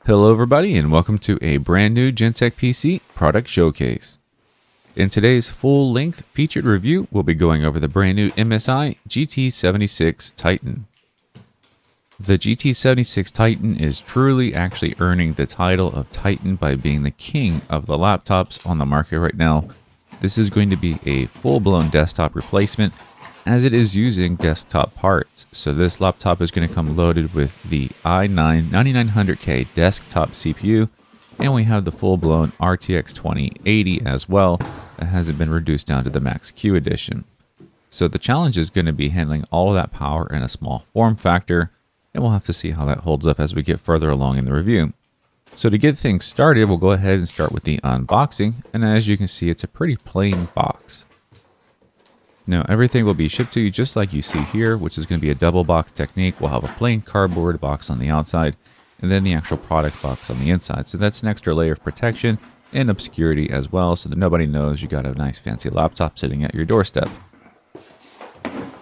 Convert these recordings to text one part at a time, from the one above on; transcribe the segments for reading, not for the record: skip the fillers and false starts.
Hello everybody and welcome to a brand new Gentech PC product showcase. In today's full-length featured review, we'll be going over the brand new MSI GT76 Titan. The GT76 Titan is truly actually earning the title of Titan by being the king of the laptops on the market right now. This is going to be a full-blown desktop replacement as it is using desktop parts. So this laptop is going to come loaded with the i9 9900K desktop CPU, and we have the full-blown RTX 2080 as well that hasn't been reduced down to the Max Q edition. So the challenge is going to be handling all of that power in a small form factor, and we'll have to see how that holds up as we get further along in the review. So to get things started, we'll go ahead and start with the unboxing, and as you can see, it's a pretty plain box. Now everything will be shipped to you just like you see here, which is going to be a double box technique. We'll have a plain cardboard box on the outside and then the actual product box on the inside. So that's an extra layer of protection and obscurity as well, so that nobody knows you got a nice fancy laptop sitting at your doorstep.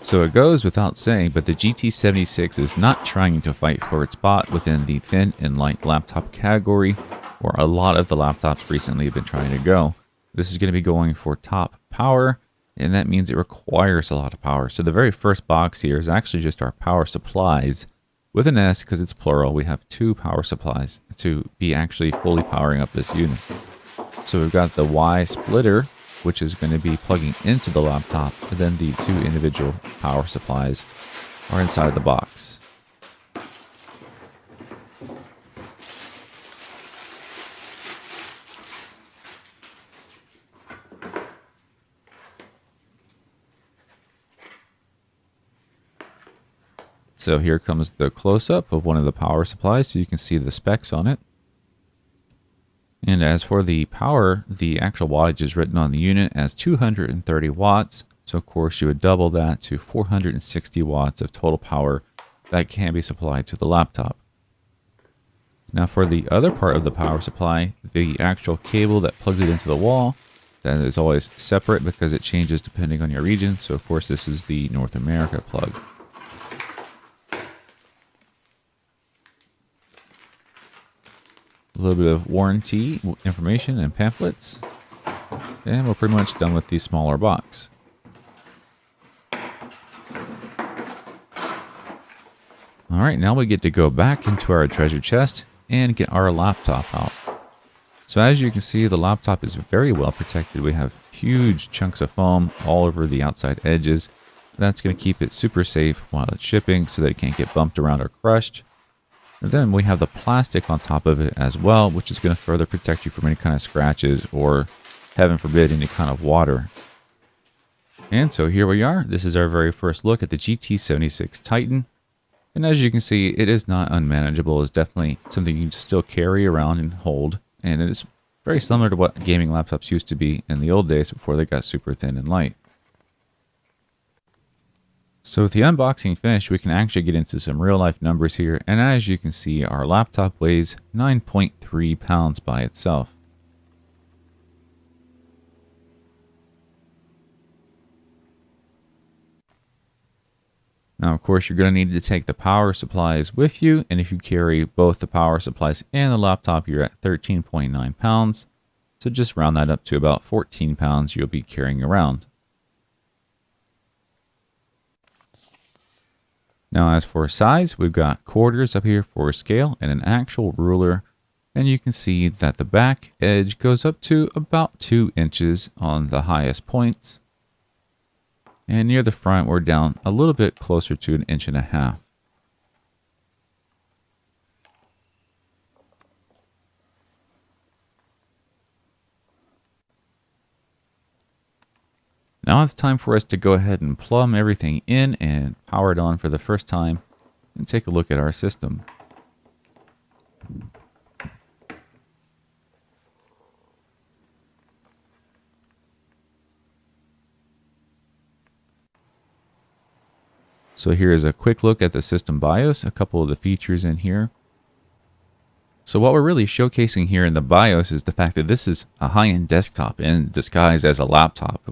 So it goes without saying, but the GT76 is not trying to fight for its spot within the thin and light laptop category, where a lot of the laptops recently have been trying to go. This is going to be going for top power, and that means it requires a lot of power. So the very first box here is actually just our power supplies with an S because it's plural. We have two power supplies to be actually fully powering up this unit. So we've got the Y splitter, which is going to be plugging into the laptop, and then the two individual power supplies are inside of the box. So here comes the close-up of one of the power supplies, so you can see the specs on it. And as for the power, the actual wattage is written on the unit as 230 watts. So of course you would double that to 460 watts of total power that can be supplied to the laptop. Now for the other part of the power supply, the actual cable that plugs it into the wall, that is always separate because it changes depending on your region. So of course this is the North America plug. A little bit of warranty information and pamphlets, and we're pretty much done with the smaller box. Alright, now we get to go back into our treasure chest and get our laptop out. So as you can see, the laptop is very well protected. We have huge chunks of foam all over the outside edges. That's going to keep it super safe while it's shipping so that it can't get bumped around or crushed. And then we have the plastic on top of it as well, which is going to further protect you from any kind of scratches or, heaven forbid, any kind of water. And so here we are. This is our very first look at the GT76 Titan. And as you can see, it is not unmanageable. It's definitely something you can still carry around and hold. And it is very similar to what gaming laptops used to be in the old days before they got super thin and light. So with the unboxing finished, we can actually get into some real life numbers here. And as you can see, our laptop weighs 9.3 pounds by itself. Now, of course, you're going to need to take the power supplies with you. And if you carry both the power supplies and the laptop, you're at 13.9 pounds. So just round that up to about 14 pounds you'll be carrying around. Now as for size, we've got quarters up here for scale and an actual ruler. And you can see that the back edge goes up to about 2 inches on the highest points. And near the front, we're down a little bit closer to 1.5 inches. Now it's time for us to go ahead and plumb everything in and power it on for the first time and take a look at our system. So here is a quick look at the system BIOS, a couple of the features in here. So what we're really showcasing here in the BIOS is the fact that this is a high-end desktop in disguise as a laptop.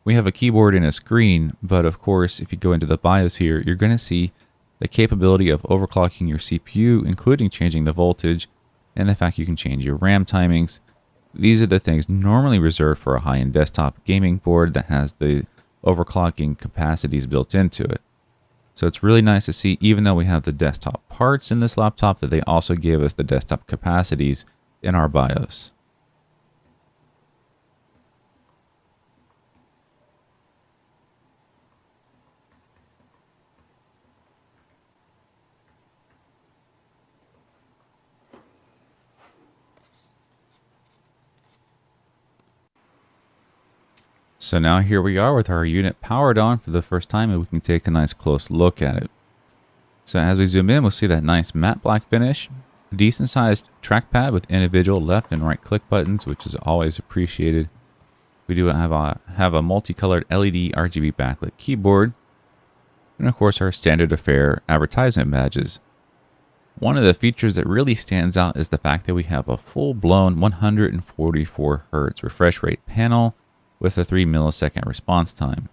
We have a keyboard and a screen, but of course, if you go into the BIOS here, you're going to see the capability of overclocking your CPU, including changing the voltage, and the fact you can change your RAM timings. These are the things normally reserved for a high-end desktop gaming board that has the overclocking capacities built into it. So it's really nice to see, even though we have the desktop parts in this laptop, that they also gave us the desktop capacities in our BIOS. So now here we are with our unit powered on for the first time, and we can take a nice close look at it. So as we zoom in, we'll see that nice matte black finish, a decent sized trackpad with individual left and right click buttons, which is always appreciated. We do have a multicolored LED RGB backlit keyboard, and of course our standard affair advertisement badges. One of the features that really stands out is the fact that we have a full-blown 144 Hz refresh rate panel with a 3 millisecond response time.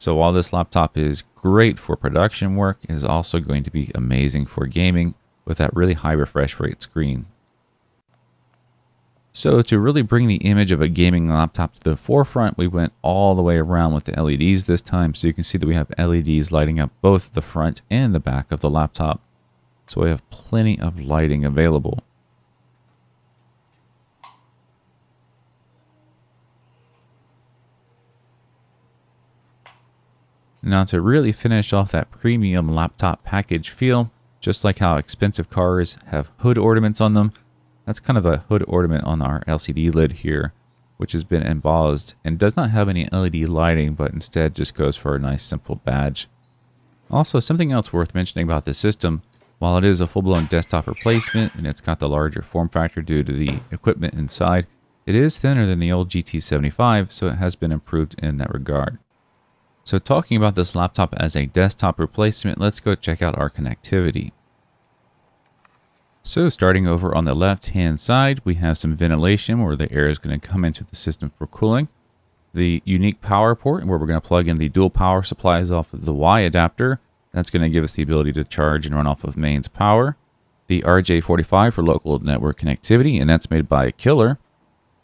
So while this laptop is great for production work, it is also going to be amazing for gaming with that really high refresh rate screen. So to really bring the image of a gaming laptop to the forefront, we went all the way around with the LEDs this time. So you can see that we have LEDs lighting up both the front and the back of the laptop. So we have plenty of lighting available. Now to really finish off that premium laptop package feel, just like how expensive cars have hood ornaments on them, that's kind of a hood ornament on our LCD lid here, which has been embossed and does not have any LED lighting, but instead just goes for a nice simple badge. Also, something else worth mentioning about this system, while it is a full-blown desktop replacement and it's got the larger form factor due to the equipment inside, it is thinner than the old GT75, so it has been improved in that regard. So talking about this laptop as a desktop replacement, let's go check out our connectivity. So starting over on the left hand side, we have some ventilation where the air is going to come into the system for cooling. The unique power port where we're going to plug in the dual power supplies off of the Y adapter. That's going to give us the ability to charge and run off of mains power. The RJ45 for local network connectivity, and that's made by Killer.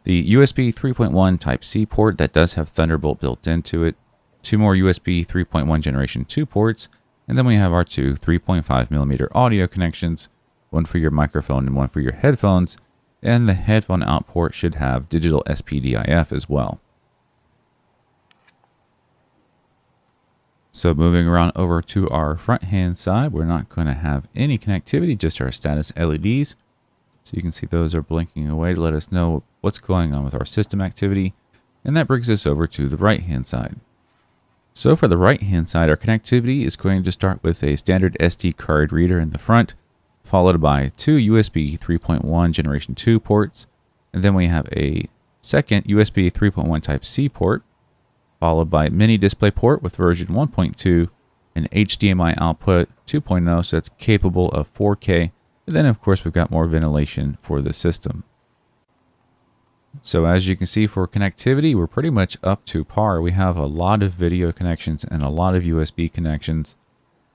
The USB 3.1 Type-C port that does have Thunderbolt built into it. 2 more USB 3.1 Generation 2 ports, and then we have our 2 3.5mm audio connections, one for your microphone and one for your headphones, and the headphone out port should have digital SPDIF as well. So moving around over to our front hand side, we're not going to have any connectivity, just our status LEDs. So you can see those are blinking away to let us know what's going on with our system activity, and that brings us over to the right hand side. So for the right hand side, our connectivity is going to start with a standard SD card reader in the front, followed by 2 USB 3.1 Generation 2 ports, and then we have a second USB 3.1 Type-C port, followed by mini display port with version 1.2, an HDMI output 2.0, so that's capable of 4K, and then of course we've got more ventilation for the system. So as you can see, for connectivity, we're pretty much up to par. We have a lot of video connections and a lot of USB connections.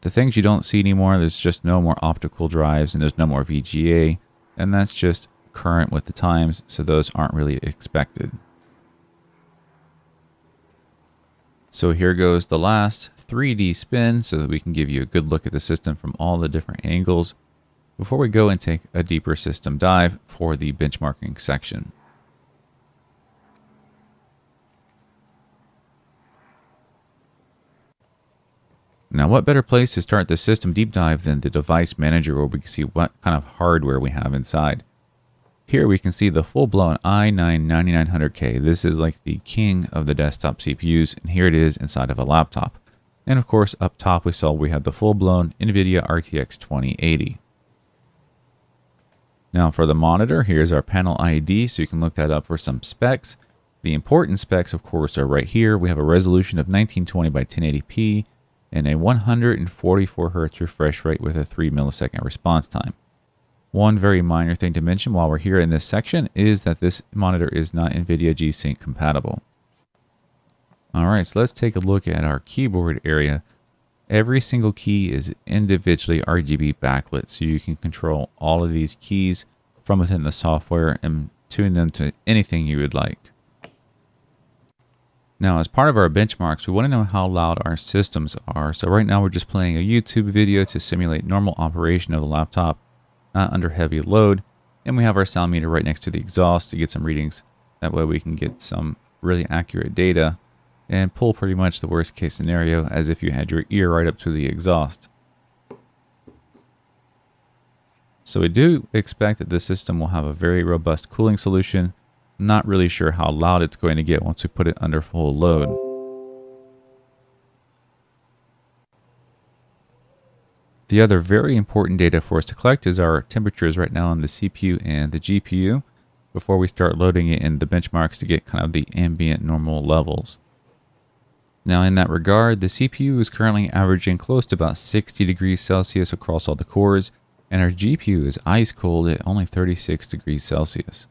The things you don't see anymore, there's just no more optical drives and there's no more VGA, and that's just current with the times, so those aren't really expected. So here goes the last 3D spin so that we can give you a good look at the system from all the different angles before we go and take a deeper system dive for the benchmarking section. Now, what better place to start the system deep dive than the device manager, where we can see what kind of hardware we have inside. Here we can see the full-blown i9-9900K. This is like the king of the desktop CPUs, and here it is inside of a laptop. And of course, up top we saw we had the full-blown NVIDIA RTX 2080. Now for the monitor, here's our panel ID, so you can look that up for some specs. The important specs, of course, are right here. We have a resolution of 1920 by 1080p, and a 144 Hz refresh rate with a 3 millisecond response time. One very minor thing to mention while we're here in this section is that this monitor is not NVIDIA G-Sync compatible. Alright, so let's take a look at our keyboard area. Every single key is individually RGB backlit, so you can control all of these keys from within the software and tune them to anything you would like. Now, as part of our benchmarks, we want to know how loud our systems are. So right now we're just playing a YouTube video to simulate normal operation of the laptop, not under heavy load. And we have our sound meter right next to the exhaust to get some readings. That way we can get some really accurate data and pull pretty much the worst case scenario as if you had your ear right up to the exhaust. So we do expect that this system will have a very robust cooling solution. Not really sure how loud it's going to get once we put it under full load. The other very important data for us to collect is our temperatures right now on the CPU and the GPU before we start loading it in the benchmarks to get kind of the ambient normal levels. Now in that regard, the CPU is currently averaging close to about 60 degrees Celsius across all the cores, and our GPU is ice cold at only 36 degrees Celsius.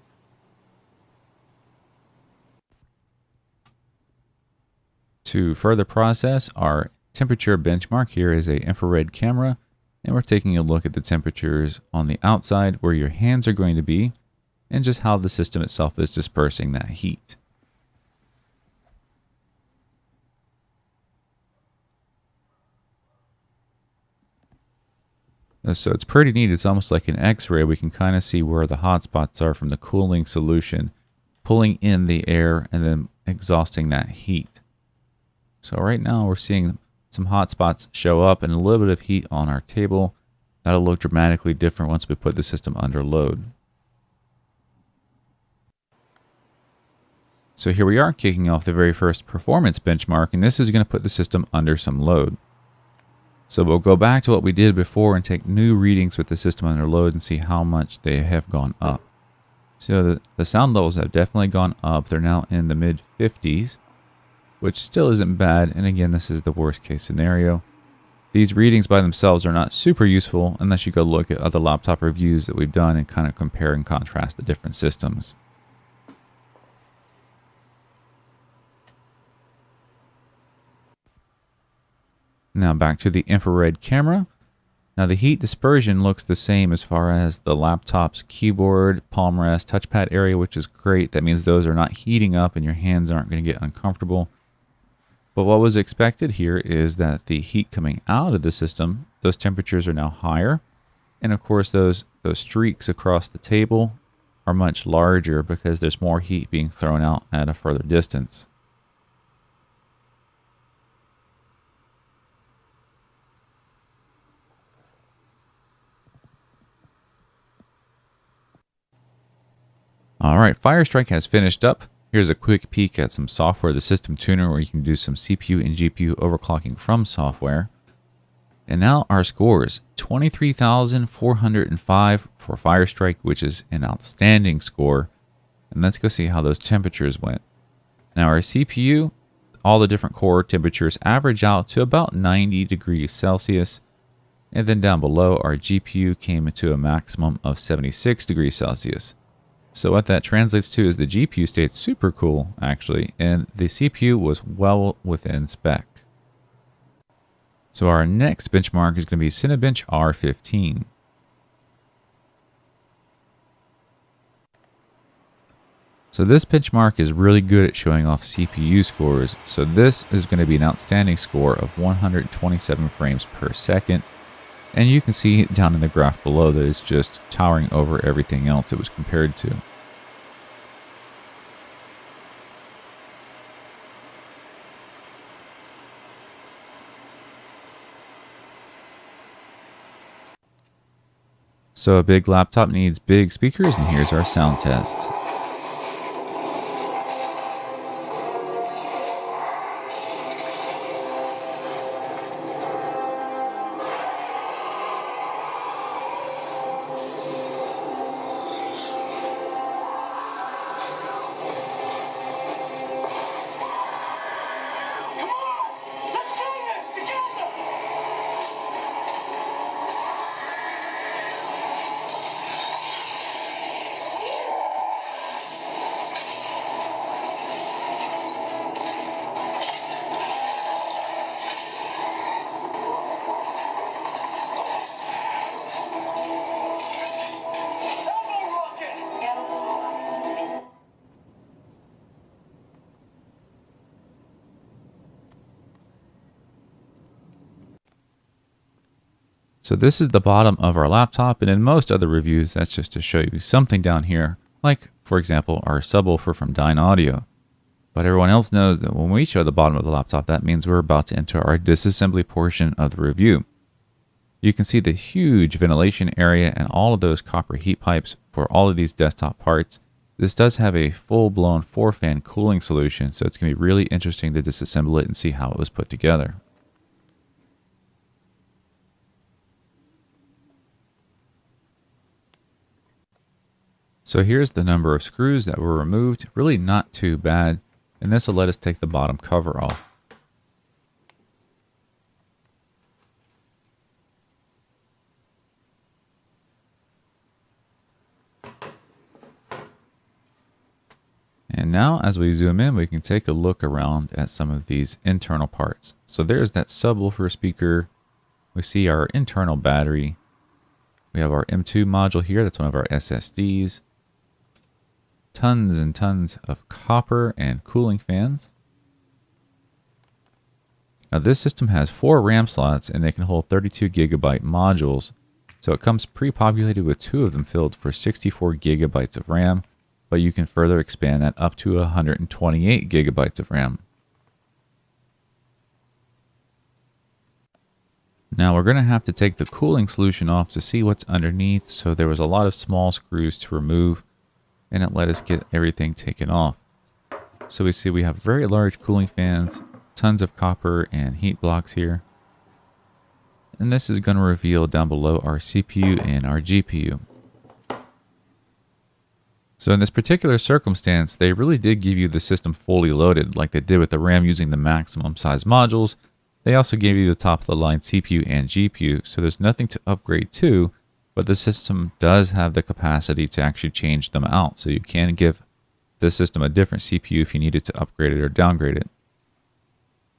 To further process our temperature benchmark, here is an infrared camera, and we're taking a look at the temperatures on the outside where your hands are going to be and just how the system itself is dispersing that heat. So it's pretty neat. It's almost like an X-ray. We can kind of see where the hot spots are from the cooling solution, pulling in the air and then exhausting that heat. So right now we're seeing some hot spots show up and a little bit of heat on our table. That'll look dramatically different once we put the system under load. So here we are kicking off the very first performance benchmark, and this is going to put the system under some load. So we'll go back to what we did before and take new readings with the system under load and see how much they have gone up. So the sound levels have definitely gone up. They're now in the mid 50s. Which still isn't bad, and again, this is the worst case scenario. These readings by themselves are not super useful unless you go look at other laptop reviews that we've done and kind of compare and contrast the different systems. Now back to the infrared camera. Now the heat dispersion looks the same as far as the laptop's keyboard, palm rest, touchpad area, which is great. That means those are not heating up and your hands aren't going to get uncomfortable. But what was expected here is that the heat coming out of the system, those temperatures are now higher. And of course, those streaks across the table are much larger because there's more heat being thrown out at a further distance. All right, Firestrike has finished up. Here's a quick peek at some software, the System Tuner, where you can do some CPU and GPU overclocking from software. And now our scores, 23,405 for Firestrike, which is an outstanding score. And let's go see how those temperatures went. Now our CPU, all the different core temperatures average out to about 90 degrees Celsius. And then down below, our GPU came to a maximum of 76 degrees Celsius. So what that translates to is the GPU stayed super cool, actually, and the CPU was well within spec. So our next benchmark is going to be Cinebench R15. So this benchmark is really good at showing off CPU scores. So this is going to be an outstanding score of 127 frames per second. And you can see down in the graph below that it's just towering over everything else it was compared to. So a big laptop needs big speakers, and here's our sound test. So this is the bottom of our laptop, and in most other reviews, that's just to show you something down here, like, for example, our subwoofer from Dyne Audio. But everyone else knows that when we show the bottom of the laptop, that means we're about to enter our disassembly portion of the review. You can see the huge ventilation area and all of those copper heat pipes for all of these desktop parts. This does have a full-blown 4-fan cooling solution, so it's going to be really interesting to disassemble it and see how it was put together. So here's the number of screws that were removed, really not too bad, and this will let us take the bottom cover off. And now as we zoom in, we can take a look around at some of these internal parts. So there's that subwoofer speaker. We see our internal battery. We have our M2 module here. That's one of our SSDs. Tons and tons of copper and cooling fans. Now this system has 4 RAM slots and they can hold 32 gigabyte modules. So it comes pre-populated with 2 of them filled for 64 gigabytes of RAM. But you can further expand that up to 128 gigabytes of RAM. Now we're going to have to take the cooling solution off to see what's underneath. So there was a lot of small screws to remove, and it let us get everything taken off. So we see we have very large cooling fans, tons of copper and heat blocks here. And this is going to reveal down below our CPU and our GPU. So in this particular circumstance, they really did give you the system fully loaded like they did with the RAM using the maximum size modules. They also gave you the top of the line CPU and GPU, so there's nothing to upgrade to, but the system does have the capacity to actually change them out. So you can give the system a different CPU if you needed to upgrade it or downgrade it.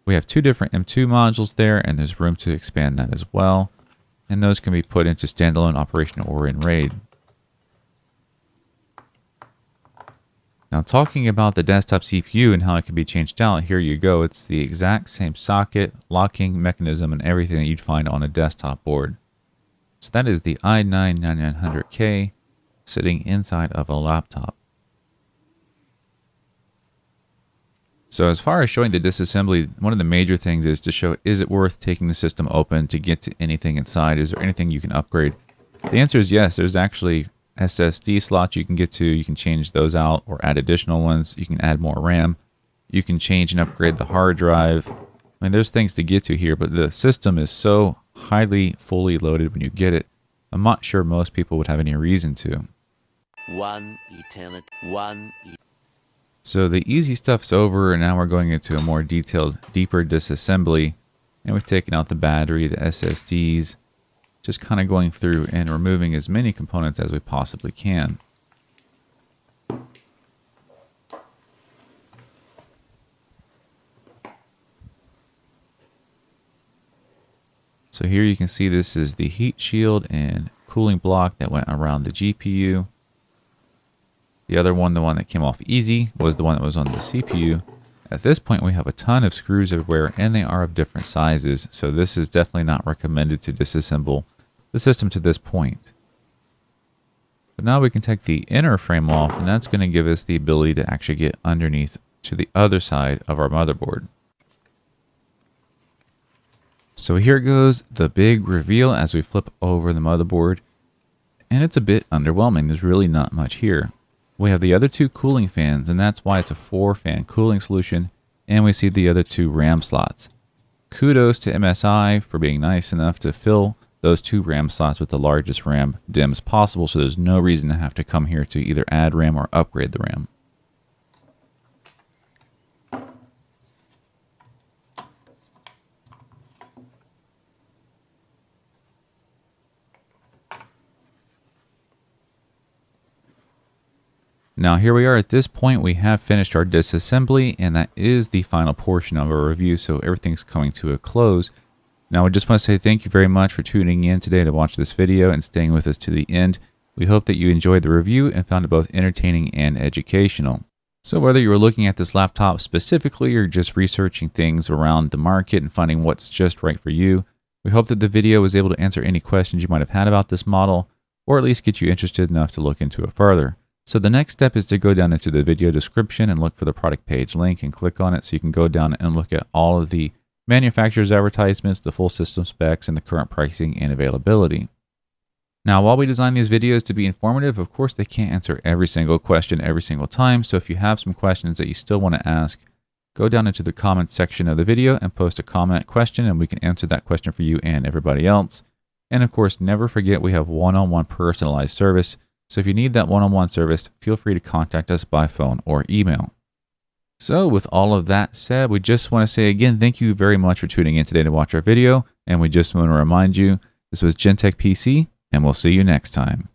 We have 2 different M2 modules there, and there's room to expand that as well. And those can be put into standalone operation or in RAID. Now talking about the desktop CPU and how it can be changed out, here you go. It's the exact same socket, locking mechanism, and everything that you'd find on a desktop board. So that is the i9-9900K sitting inside of a laptop. So as far as showing the disassembly, one of the major things is to show, is it worth taking the system open to get to anything inside? Is there anything you can upgrade? The answer is yes. There's actually SSD slots you can get to. You can change those out or add additional ones. You can add more RAM. You can change and upgrade the hard drive. I mean, there's things to get to here, but the system is so highly fully loaded when you get it. I'm not sure most people would have any reason to. So the easy stuff's over, and now we're going into a more detailed, deeper disassembly. And we've taken out the battery, the SSDs, just kind of going through and removing as many components as we possibly can. So here you can see this is the heat shield and cooling block that went around the GPU. The other one, the one that came off easy, was the one that was on the CPU. At this point, we have a ton of screws everywhere, and they are of different sizes, so this is definitely not recommended to disassemble the system to this point. But now we can take the inner frame off, and that's going to give us the ability to actually get underneath to the other side of our motherboard. So here goes the big reveal as we flip over the motherboard, and it's a bit underwhelming. There's really not much here. We have the other 2 cooling fans, and that's why it's a 4-fan cooling solution, and we see the other 2 RAM slots. Kudos to MSI for being nice enough to fill those 2 RAM slots with the largest RAM DIMMs possible, so there's no reason to have to come here to either add RAM or upgrade the RAM. Now here we are at this point. We have finished our disassembly, and that is the final portion of our review, so everything's coming to a close. Now I just want to say thank you very much for tuning in today to watch this video and staying with us to the end. We hope that you enjoyed the review and found it both entertaining and educational. So whether you were looking at this laptop specifically or just researching things around the market and finding what's just right for you, We hope that the video was able to answer any questions you might have had about this model, or at least get you interested enough to look into it further. So the next step is to go down into the video description and look for the product page link and click on it so you can go down and look at all of the manufacturer's advertisements, the full system specs, and the current pricing and availability. Now, while we design these videos to be informative, of course, they can't answer every single question every single time. So if you have some questions that you still want to ask, go down into the comments section of the video and post a comment question, and we can answer that question for you and everybody else. And of course, never forget we have one-on-one personalized service. So if you need that one-on-one service, feel free to contact us by phone or email. So with all of that said, we just want to say again, thank you very much for tuning in today to watch our video. And we just want to remind you, this was Gentech PC, and we'll see you next time.